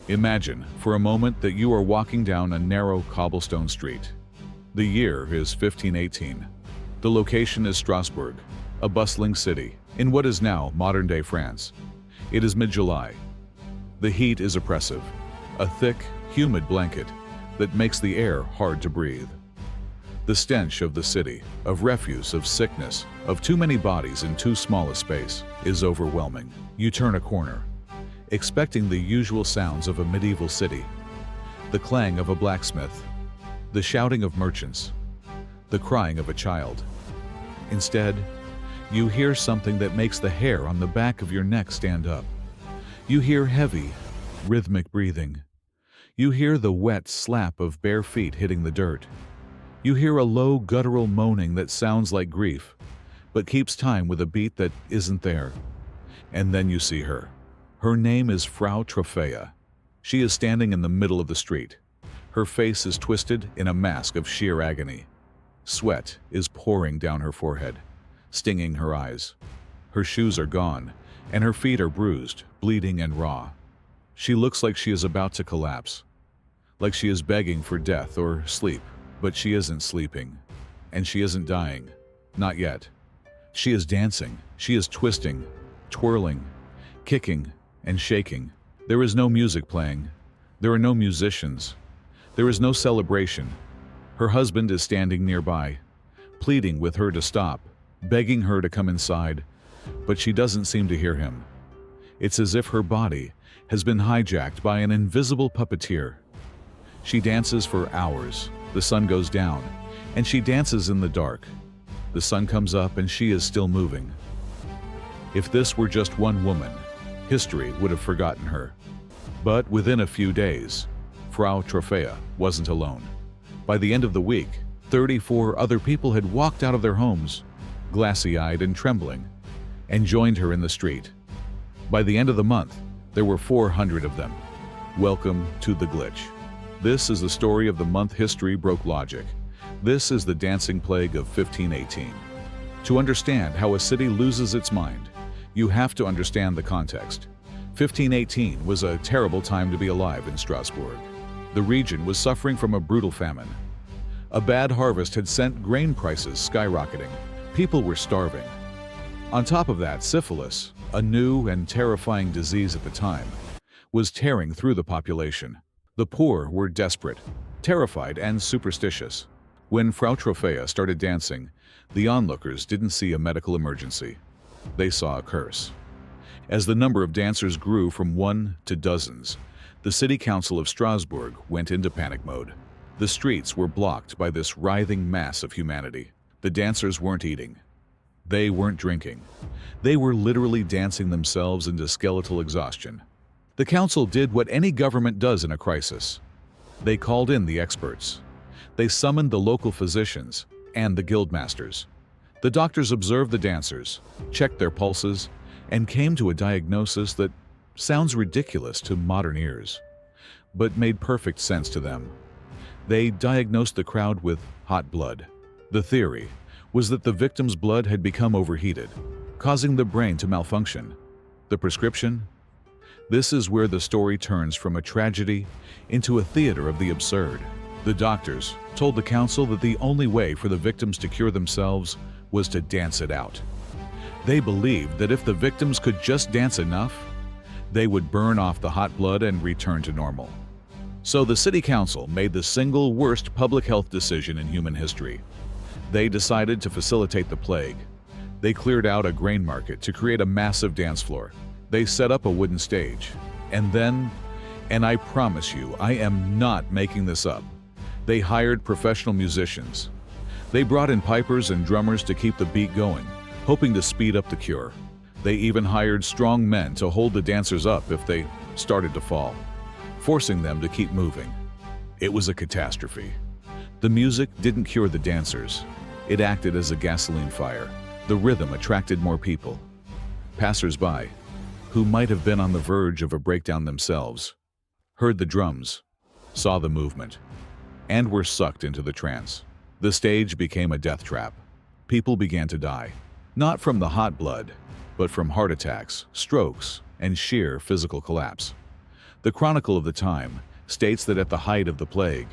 Imagine, for a moment, that you are walking down a narrow cobblestone street. The year is 1518. The location is Strasbourg, a bustling city in what is now modern-day France. It is mid-July. The heat is oppressive, a thick, humid blanket that makes the air hard to breathe. The stench of the city, of refuse, of sickness, of too many bodies in too small a space, is overwhelming. You turn a corner, expecting the usual sounds of a medieval city, the clang of a blacksmith, the shouting of merchants, the crying of a child. Instead, you hear something that makes the hair on the back of your neck stand up. You hear heavy, rhythmic breathing. You hear the wet slap of bare feet hitting the dirt. You hear a low guttural moaning that sounds like grief, but keeps time with a beat that isn't there. And then you see her. Her name is Frau Trophäa. She is standing in the middle of the street. Her face is twisted in a mask of sheer agony. Sweat is pouring down her forehead, stinging her eyes. Her shoes are gone, and her feet are bruised, bleeding and raw. She looks like she is about to collapse, like she is begging for death or sleep, but she isn't sleeping, and she isn't dying. Not yet. She is dancing, she is twisting, twirling, kicking, and shaking. There is no music playing. There are no musicians. There is no celebration. Her husband is standing nearby, pleading with her to stop, begging her to come inside, but she doesn't seem to hear him. It's as if her body has been hijacked by an invisible puppeteer. She dances for hours. The sun goes down, and she dances in the dark. The sun comes up, and she is still moving. If this were just one woman, history would have forgotten her. But within a few days, Frau Trophäa wasn't alone. By the end of the week, 34 other people had walked out of their homes, glassy-eyed and trembling, and joined her in the street. By the end of the month, there were 400 of them. Welcome to the glitch. This is the story of the month history broke logic. This is the dancing plague of 1518. To understand how a city loses its mind, you have to understand the context. 1518 was a terrible time to be alive in Strasbourg. The region was suffering from a brutal famine. A bad harvest had sent grain prices skyrocketing. People were starving. On top of that, syphilis, a new and terrifying disease at the time, was tearing through the population. The poor were desperate, terrified, and superstitious. When Frau Trophäa started dancing, the onlookers didn't see a medical emergency. They saw a curse. As the number of dancers grew from one to dozens, the City Council of Strasbourg went into panic mode. The streets were blocked by this writhing mass of humanity. The dancers weren't eating. They weren't drinking. They were literally dancing themselves into skeletal exhaustion. The council did what any government does in a crisis. They called in the experts. They summoned the local physicians and the guildmasters. The doctors observed the dancers, checked their pulses, and came to a diagnosis that sounds ridiculous to modern ears, but made perfect sense to them. They diagnosed the crowd with hot blood. The theory was that the victim's blood had become overheated, causing the brain to malfunction. The prescription? This is where the story turns from a tragedy into a theater of the absurd. The doctors told the council that the only way for the victims to cure themselves was to dance it out. They believed that if the victims could just dance enough, they would burn off the hot blood and return to normal. So the city council made the single worst public health decision in human history. They decided to facilitate the plague. They cleared out a grain market to create a massive dance floor. They set up a wooden stage. And then, and I promise you, I am not making this up, they hired professional musicians. They brought in pipers and drummers to keep the beat going, hoping to speed up the cure. They even hired strong men to hold the dancers up if they started to fall, forcing them to keep moving. It was a catastrophe. The music didn't cure the dancers. It acted as a gasoline fire. The rhythm attracted more people. Passers-by, who might have been on the verge of a breakdown themselves, heard the drums, saw the movement, and were sucked into the trance. The stage became a death trap. People began to die, not from the hot blood, but from heart attacks, strokes, and sheer physical collapse. The Chronicle of the time states that at the height of the plague,